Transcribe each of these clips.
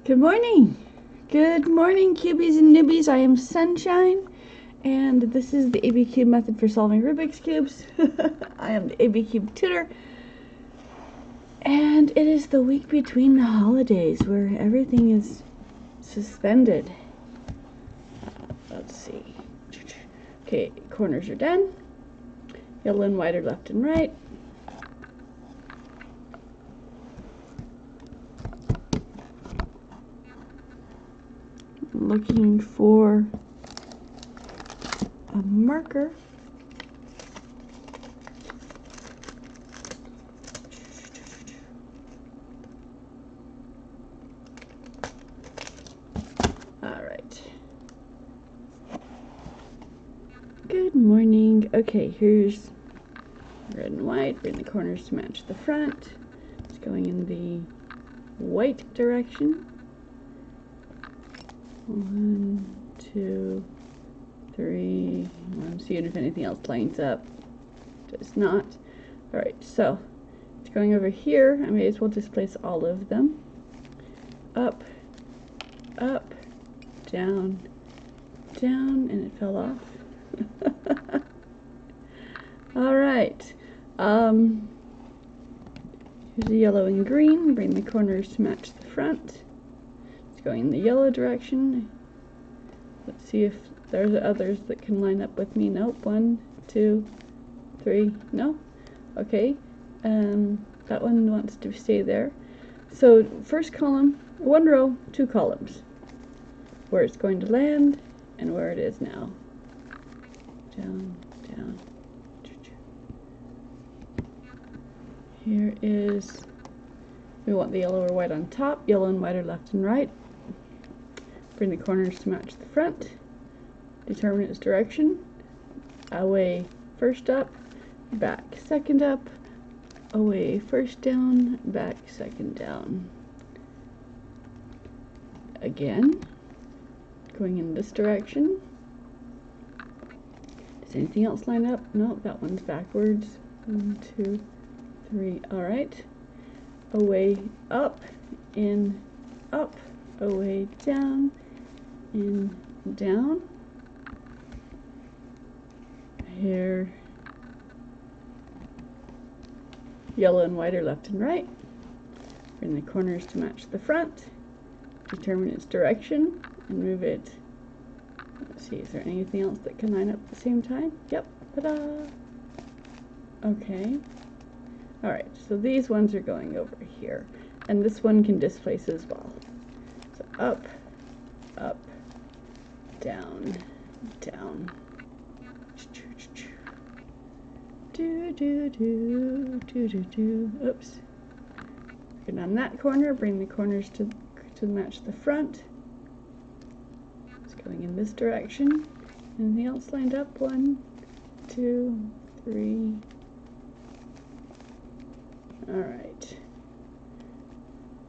Good morning. Good morning, cubies and newbies. I am Sunshine, and this is the ABCube method for solving Rubik's Cubes. I am the ABCube tutor, and it is the week between the holidays where everything is suspended. Let's see. Okay, corners are done. Yellow and white are left and right. Looking for a marker. All right. Good morning. Okay, here's red and white. Bring the corners to match the front. It's going in the white direction. 1, 2, 3. I'm seeing if anything else lines up. Does not. Alright, so it's going over here. I may as well just place all of them. Up, up, down, down, and it fell off. Alright. Here's the yellow and green. Bring the corners to match the front. Going in the yellow direction. Let's see if there's others that can line up with me. Nope. 1, 2, 3. No. Okay. That one wants to stay there. So first column, one row, 2 columns. Where it's going to land and where it is now. Down, down. Here is, we want the yellow or white on top. Yellow and white are left and right. Bring the corners to match the front. Determine its direction. Away first up, back second up. Away first down, back second down. Again, going in this direction. Does anything else line up? No, that one's backwards. 1, 2, 3. All right. Away up, in, up. Away down, in, down. Here, yellow and white are left and right. Bring the corners to match the front. Determine its direction and move it. Let's see, is there anything else that can line up at the same time? Yep, ta-da! Okay. Alright, so these ones are going over here. And this one can displace as well. So up, up, down, down. Do, do, do, do, do, do. Oops. Go down that corner, bring the corners to match the front. It's going in this direction. Anything else lined up? 1, 2, 3. Alright.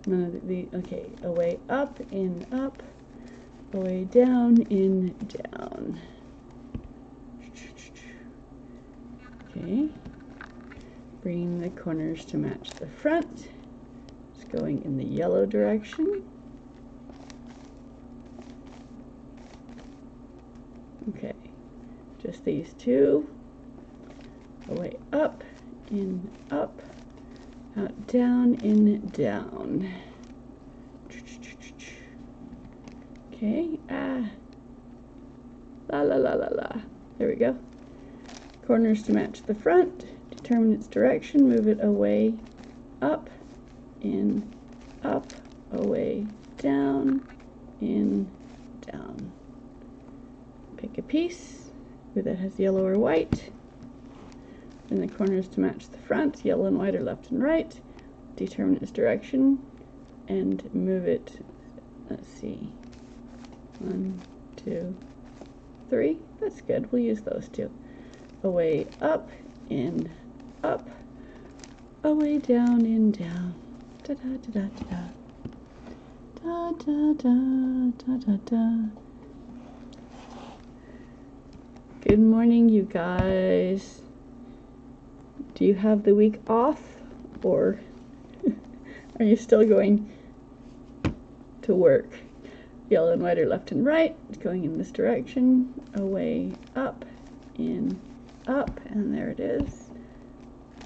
None of the, okay, away up, in, up, away down, in, down. Okay. Bringing the corners to match the front. It's going in the yellow direction. Okay. Just these two. Away up, in, up. Out, down, in, down. Okay, la la la la la. There we go. Corners to match the front. Determine its direction. Move it away, up, in, up, away, down, in, down. Pick a piece that has yellow or white. And the corners to match the front. Yellow and white are left and right. Determine its direction and move it. Let's see. 1, 2, 3. That's good. We'll use those two. Away up, in, up. Away down, in, down. Da da da da da. Da da da da da da. Good morning, you guys. Do you have the week off, or are you still going to work. Yellow and white are left and right. It's going in this direction. Away, up, in, up, and there it is.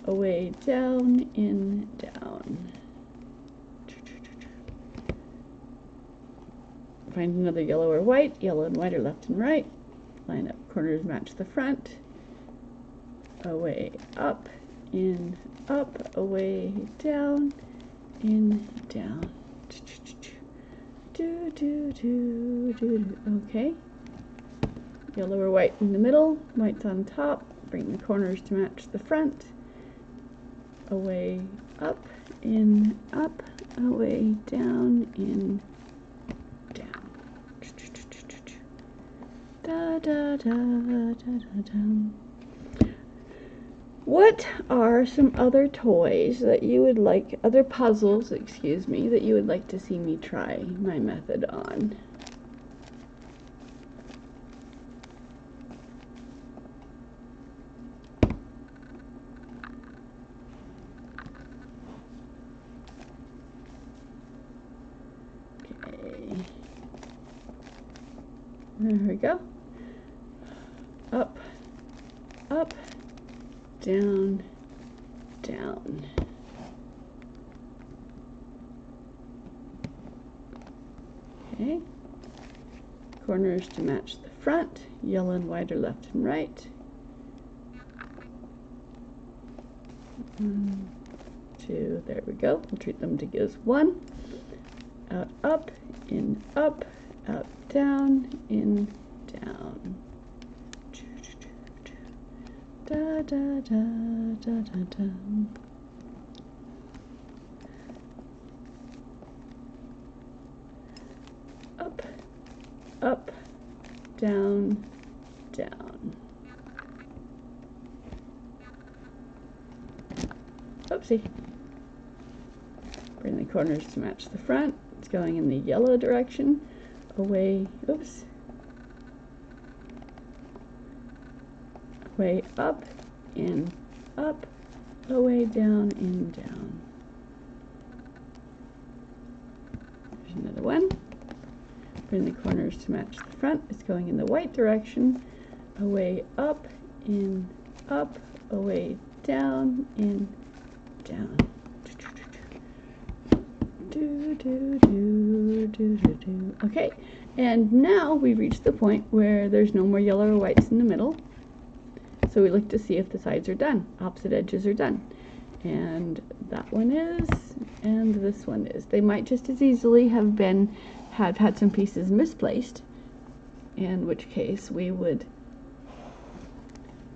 Away, down, in, down. Find another yellow or white. Yellow and white are left and right. Line up, corners match the front. Away, up, in, up, away, down, in, down. Do, do, do, do, do. Okay. Yellow or white in the middle, white's on top. Bring the corners to match the front. Away, up, in, up, away, down, in, down. Da, da, da, da, da, da. What are some other toys that you would like, other puzzles, excuse me, that you would like to see me try my method on? Okay. There we go. Up, up, down, down. Okay. Corners to match the front. Yellow and white are left and right. 1, 2, there we go. We'll treat them to as 1. Out, up, in, up, out, down, in, down. Da, da, da, da, da, da. Up, up, down, down. Oopsie. Bring the corners to match the front. It's going in the yellow direction. Away, oops. Way up, in, up, away, down, in, down. There's another one. Bring the corners to match the front. It's going in the white direction. Away, up, in, up, away, down, in, down. Do, do, do, do, do, do. Okay, and now we've reached the point where there's no more yellow or whites in the middle. So we look to see if the sides are done, opposite edges are done. And that one is, and this one is. They might just as easily have had some pieces misplaced, in which case we would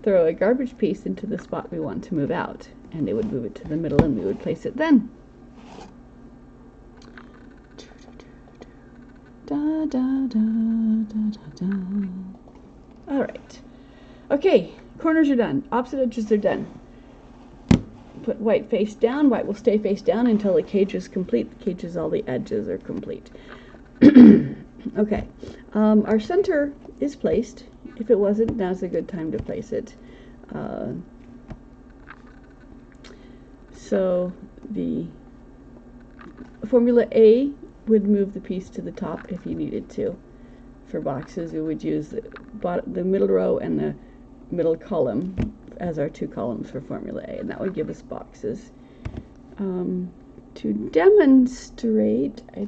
throw a garbage piece into the spot we want to move out, and it would move it to the middle and we would place it then. Da, da, da, da, da, da. All right. Okay. Corners are done. Opposite edges are done. Put white face down. White will stay face down until the cage is complete. The cage is all the edges are complete. Okay. Our center is placed. If it wasn't, now's a good time to place it. So the formula A would move the piece to the top if you needed to. For boxes, we would use the middle row and the middle column as our 2 columns for formula A, and that would give us boxes. To demonstrate, I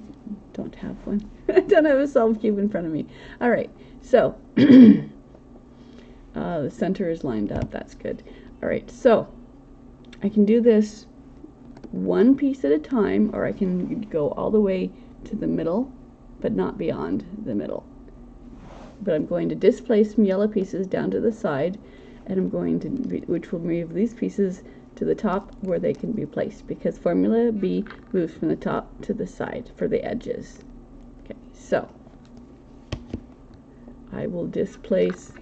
don't have one. I don't have a solved cube in front of me. All right, so the center is lined up. That's good. All right, so I can do this one piece at a time, or I can go all the way to the middle, but not beyond the middle. But I'm going to displace some yellow pieces down to the side, and I'm going to, which will move these pieces to the top where they can be placed, because formula B moves from the top to the side for the edges. Okay, so I will displace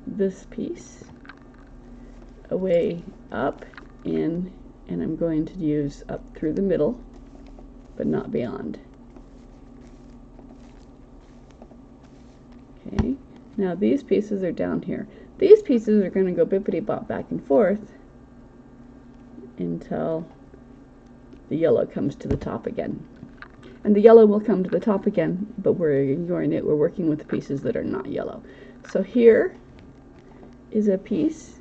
this piece away, up, in, and I'm going to use up through the middle, but not beyond. Okay, now these pieces are down here. These pieces are going to go bippity-bop back and forth until the yellow comes to the top again. And the yellow will come to the top again, but we're ignoring it. We're working with the pieces that are not yellow. So here is a piece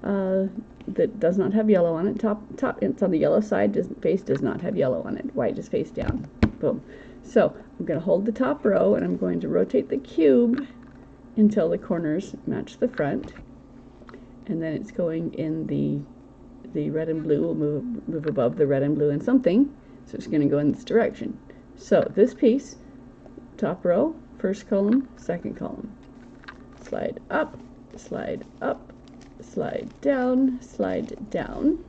that does not have yellow on it. It's on the yellow side. Face does not have yellow on it. White is face down. Boom. So I'm going to hold the top row, and I'm going to rotate the cube until the corners match the front. And then it's going in the red and blue. We'll move above the red and blue and something. So it's going to go in this direction. So this piece, top row, first column, second column. Slide up, slide up, slide down, slide down.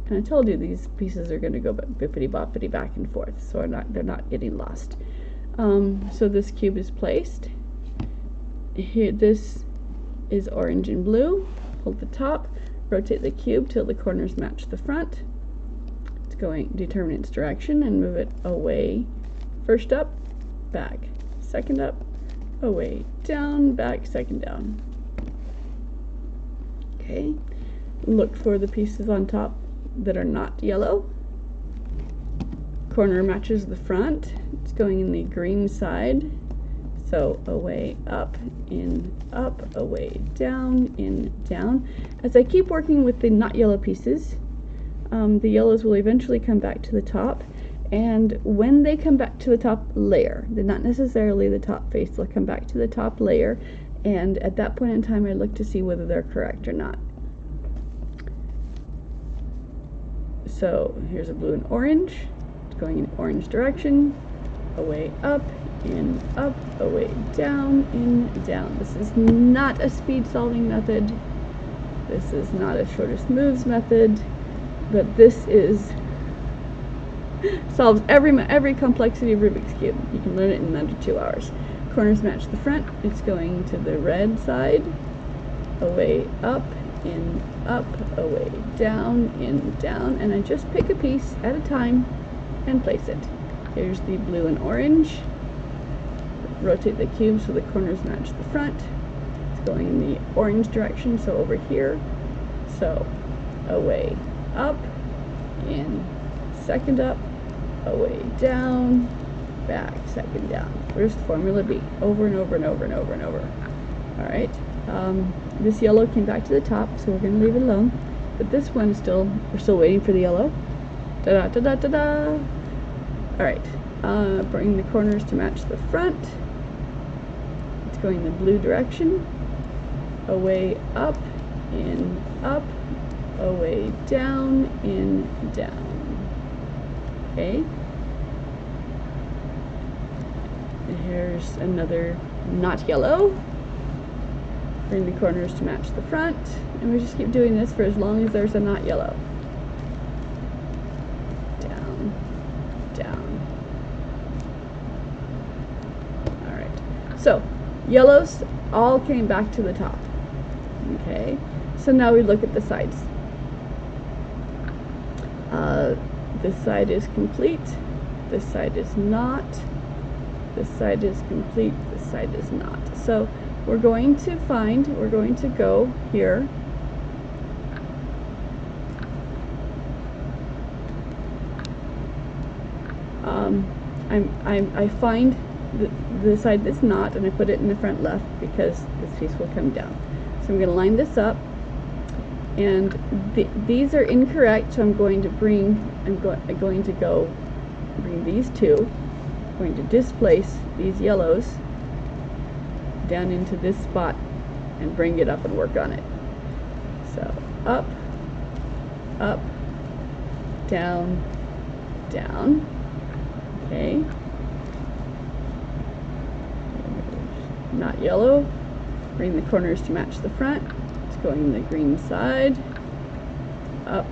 And I told you these pieces are going to go bippity-boppity back and forth, so they're not getting lost. So this cube is placed. Here, this is orange and blue. Hold the top, rotate the cube till the corners match the front. It's going, determine its direction and move it away. First up, back, second up, away, down, back, second down. Okay, look for the pieces on top that are not yellow. Corner matches the front. It's going in the green side. So away, up, in, up, away, down, in, down. As I keep working with the not yellow pieces, the yellows will eventually come back to the top. And when they come back to the top layer, they're not necessarily the top face, they'll come back to the top layer, and at that point in time I look to see whether they're correct or not. So here's a blue and orange. It's going in orange direction, away up, in, up, away, down, in, down. This is not a speed solving method. This is not a shortest moves method, but this is solves every complexity of Rubik's Cube. You can learn it in under 2 hours. Corners match the front. It's going to the red side, away, up, in, up, away, down, in, down, and I just pick a piece at a time and place it. Here's the blue and orange. Rotate the cube so the corners match the front. It's going in the orange direction, so over here. So away, up, in, second up, away, down, back, second down. Where's formula B? Over and over and over and over and over. All right. This yellow came back to the top, so we're going to leave it alone. But this one is we're still waiting for the yellow. Da da da da da da. All right. Bring the corners to match the front. It's going the blue direction. Away, up, in, up, away, down, in, down. Okay. Here's another not yellow. Bring the corners to match the front, and we just keep doing this for as long as there's a not yellow. Down, down. All right. So yellows all came back to the top. Okay. So now we look at the sides. This side is complete, this side is not, this side is complete, this side is not. So we're going to go here. I find the side that's not, and I put it in the front left because this piece will come down. So I'm going to line this up. And these are incorrect, so I'm going to bring these two. I'm going to displace these yellows down into this spot and bring it up and work on it. So up, up, down, down. Okay. Not yellow. Bring the corners to match the front. Going in the green side, up,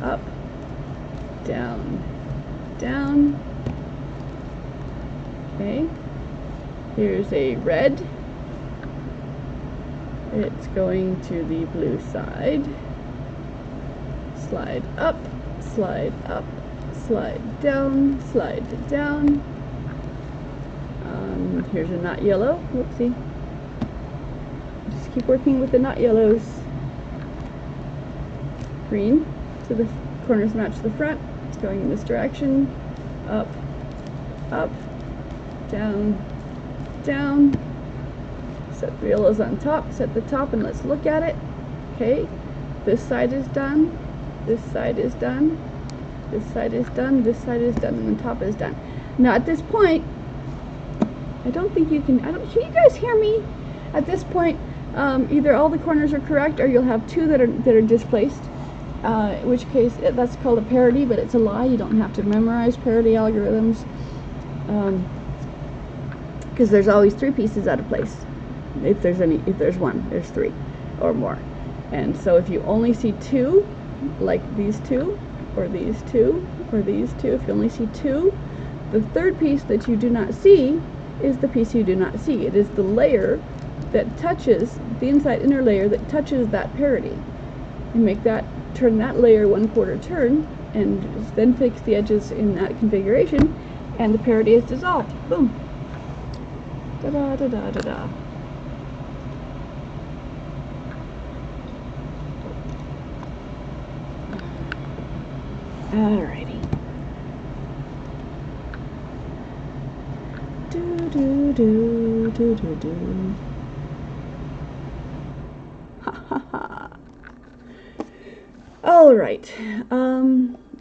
up, down, down. Okay, here's a red. It's going to the blue side. Slide up, slide up, slide down, slide down. Here's a not yellow. Whoopsie. Keep working with the not yellows. Green, so the corners match the front. It's going in this direction. Up, up, down, down. Set the yellows on top, set the top, and let's look at it. Okay, this side is done, this side is done, this side is done, this side is done, and the top is done. Now at this point, I don't think you can, can you guys hear me? At this point, either all the corners are correct or you'll have two that are displaced, in which case that's called a parity, but it's a lie. You don't have to memorize parity algorithms, because there's always three pieces out of place. If there's one, there's three or more. And so if you only see two, like these two, or these two, or these two, if you only see two, the third piece that you do not see is the piece you do not see. It is the layer that touches, the inside inner layer that touches that parity. You make that, turn that layer 1/4 turn, and then fix the edges in that configuration, and the parity is dissolved. Boom. Da-da, da-da, da-da. Alrighty. Do do do do do do. Ha ha ha. All right.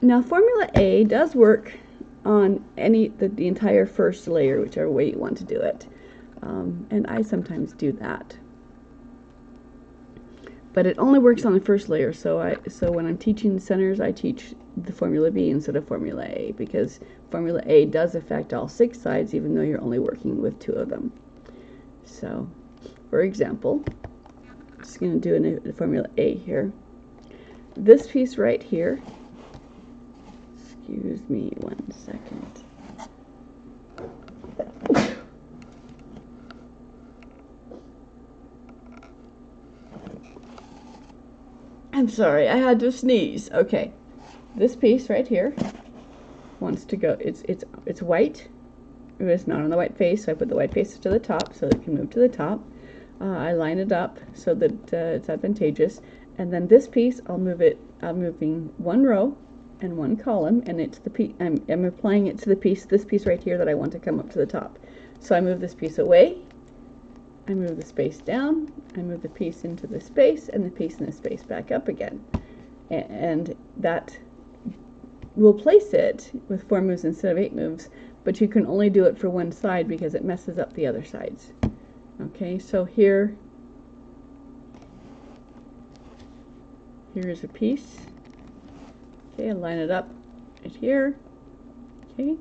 Now formula A does work on the entire first layer, whichever way you want to do it, and I sometimes do that. But it only works on the first layer, so when I'm teaching centers, I teach the formula B instead of formula A, because formula A does affect all 6 sides, even though you're only working with 2 of them. So, for example, I'm just going to do a formula A here. This piece right here, excuse me 1 second. I'm sorry, I had to sneeze. Okay, this piece right here wants to go. It's white. It's not on the white face, so I put the white face to the top so it can move to the top. I line it up so that it's advantageous, and then this piece I'm moving 1 row and 1 column, and it's the piece I'm applying it to this piece right here that I want to come up to the top. So I move this piece away. I move the space down, I move the piece into the space, and the piece in the space back up again. And that will place it with 4 moves instead of 8 moves, but you can only do it for one side because it messes up the other sides. Okay, so here's a piece. Okay, I line it up right here. Okay.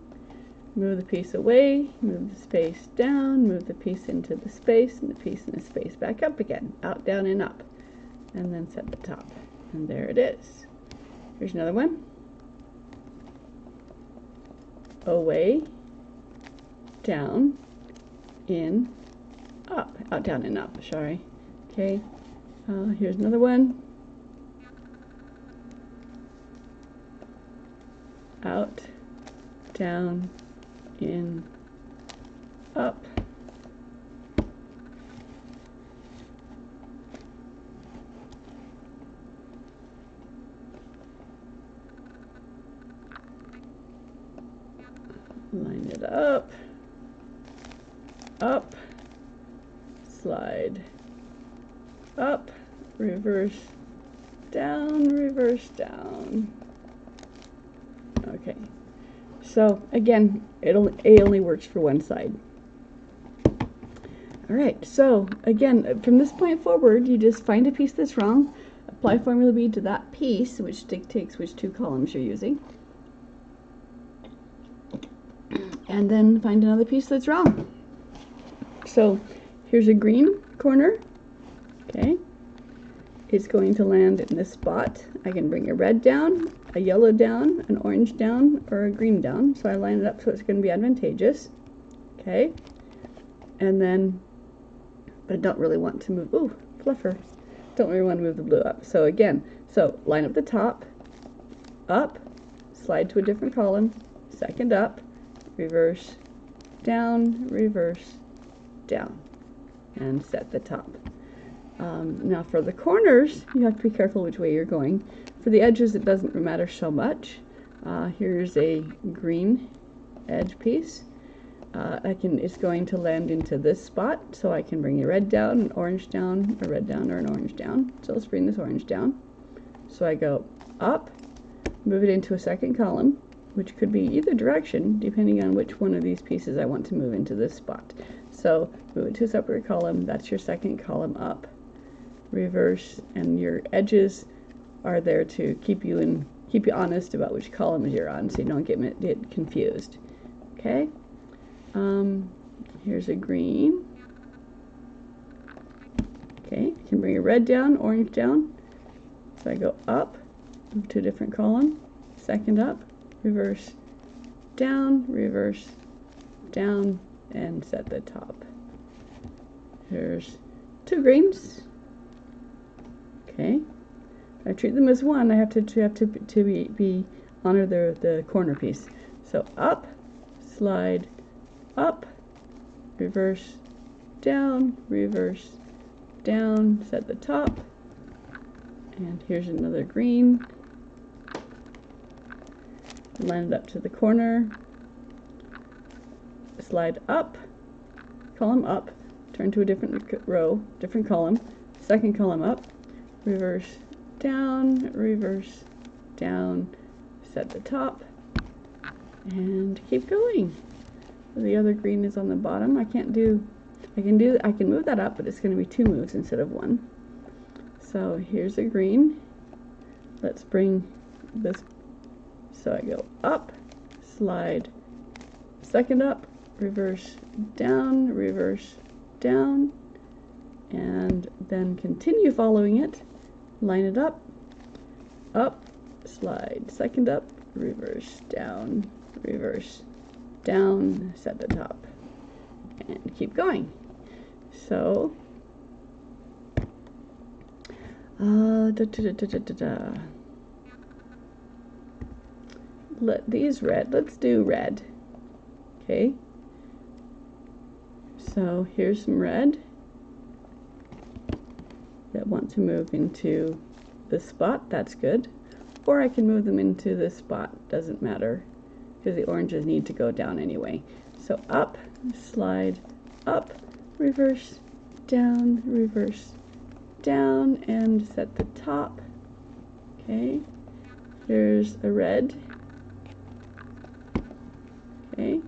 Move the piece away, move the space down, move the piece into the space, and the piece in the space back up again. Out, down, and up. And then set the top. And there it is. Here's another one. Away, down, in, up. Out, down, and up, sorry. Okay, here's another one. Out, down, in, up. Line it up, up, slide, up, reverse, down, reverse, down. Okay. So again, A only works for one side. Alright, so again, from this point forward, you just find a piece that's wrong, apply formula B to that piece, which dictates which 2 columns you're using, and then find another piece that's wrong. So here's a green corner, okay, it's going to land in this spot. I can bring a red down, a yellow down, an orange down, or a green down. So I line it up so it's going to be advantageous. Okay. And then, but I don't really want to move, ooh, fluffer. Don't really want to move the blue up. So again, line up the top, up, slide to a different column, second up, reverse, down, reverse, down, and set the top. Now for the corners, you have to be careful which way you're going. For the edges, it doesn't matter so much. Here's a green edge piece. It's going to land into this spot, so I can bring a red down, an orange down, a red down, or an orange down. So let's bring this orange down. So I go up, move it into a second column, which could be either direction, depending on which one of these pieces I want to move into this spot. So move it to a separate column, that's your second column up. Reverse, and your edges are there to keep you honest about which columns you're on, so you don't get confused. Okay? Here's a green. Okay, I can bring a red down, orange down. So I go up, move to a different column, second up, reverse, down, and set the top. Here's two greens. Okay, I treat them as one. I have to honor the corner piece. So up, slide, up, reverse, down, set the top. And here's another green. Line it up to the corner. Slide up, column up, turn to a different row, different column, second column up, reverse, down, set the top, and keep going. The other green is on the bottom. I can move that up, but it's going to be two moves instead of one. So here's a green. Let's bring this, so I go up, slide, second up, reverse, down, and then continue following it, line it up, slide, second up, reverse, down, set the top, and keep going. So, let's do red. Okay, so here's some red that want to move into this spot. That's good. Or I can move them into this spot, doesn't matter, because the oranges need to go down anyway. So up, slide, up, reverse, down, and set the top. Okay, here's a red. Okay,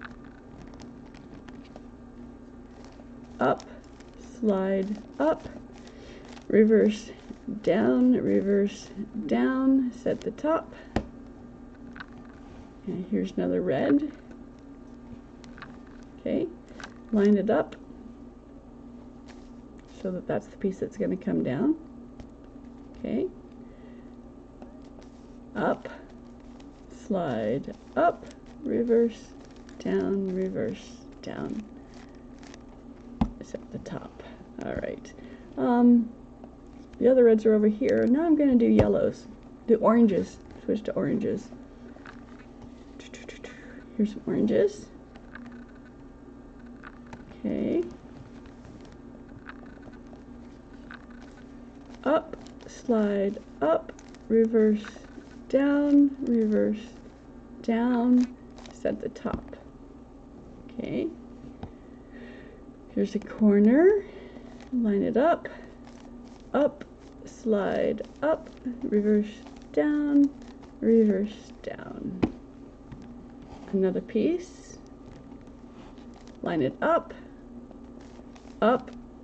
up, slide, up, reverse, down, set the top. And here's another red. Okay, line it up so that that's the piece that's going to come down. Okay, up, slide, up, reverse, down, set the top. All right. The other reds are over here. Now I'm going to do yellows. Do oranges. Switch to oranges. Here's some oranges. Okay. Up, slide, up, reverse, down, set the top. Okay. Here's a corner. Line it up, slide, up, reverse, down. Another piece. Line it up,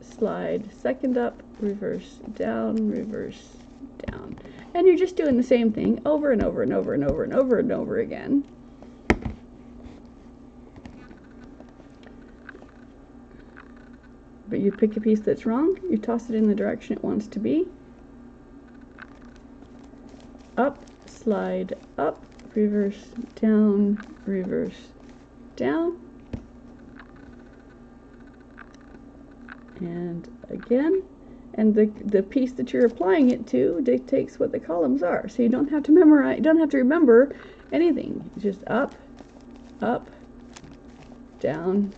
slide, second up, reverse, down. And you're just doing the same thing over and over again. But you pick a piece that's wrong, you toss it in the direction it wants to be. Up, slide, up, reverse, down. And again, and the piece that you're applying it to dictates what the columns are. So you don't have to memorize, you don't have to remember anything. It's just up, down,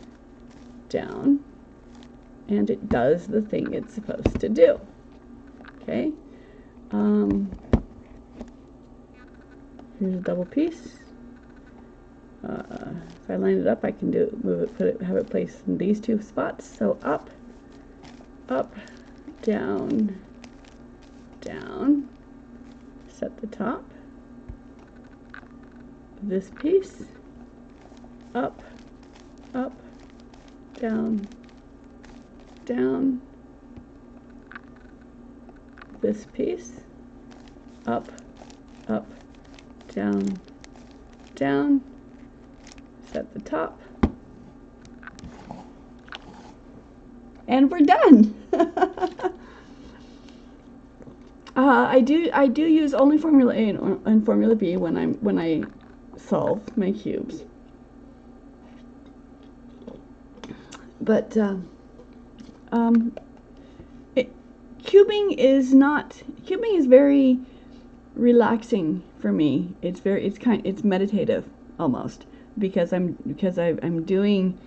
and it does the thing it's supposed to do. Okay. here's a double piece. If I line it up, I can have it placed in these two spots. So up, up, down, down, set the top, this piece, up, up, down, down, this piece, up, up, down, down, set the top, and we're done. I do use only Formula A and Formula B when I solve my cubes, but cubing is very relaxing for me. It's meditative almost, because I'm doing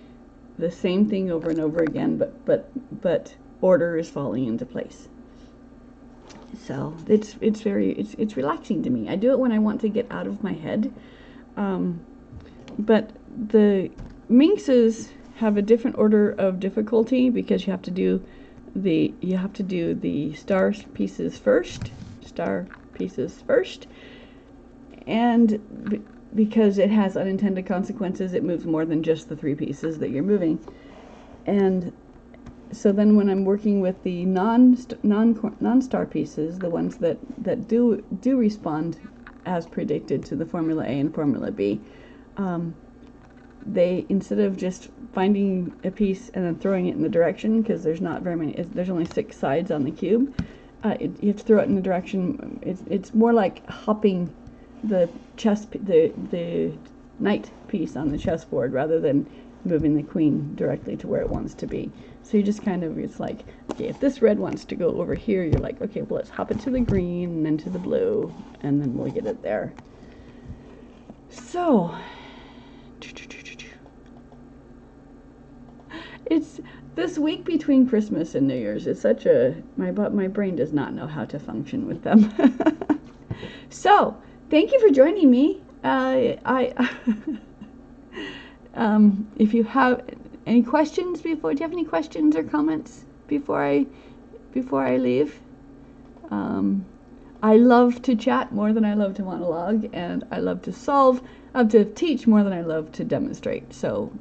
the same thing over and over again, but order is falling into place. So it's relaxing to me. I do it when I want to get out of my head, but the Minxes have a different order of difficulty, because you have to do the star pieces first, and because it has unintended consequences, it moves more than just the 3 pieces that you're moving. And so then when I'm working with the non-star pieces, the ones that do respond as predicted to the Formula A and Formula B, they, instead of just finding a piece and then throwing it in the direction, because there's not very many, there's only 6 sides on the cube, you have to throw it in the direction. It's more like hopping the knight piece on the chessboard, rather than moving the queen directly to where it wants to be. So you just kind of, it's like, okay, if this red wants to go over here, you're like, okay, well, let's hop it to the green and then to the blue, and then we'll get it there. So it's this week between Christmas and New Year's. It's such a, my brain does not know how to function with them. So thank you for joining me. If you have any questions do you have any questions or comments before I leave? I love to chat more than I love to monologue, and I love to teach more than I love to demonstrate. So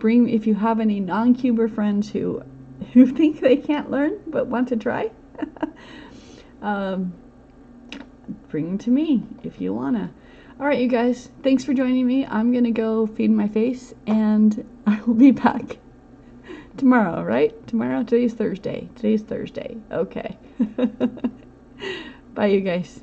if you have any non-cuber friends who think they can't learn but want to try, bring them to me if you wanna. All right, you guys, thanks for joining me. I'm gonna go feed my face, and I will be back tomorrow, right? Today's Thursday. Okay. Bye, you guys.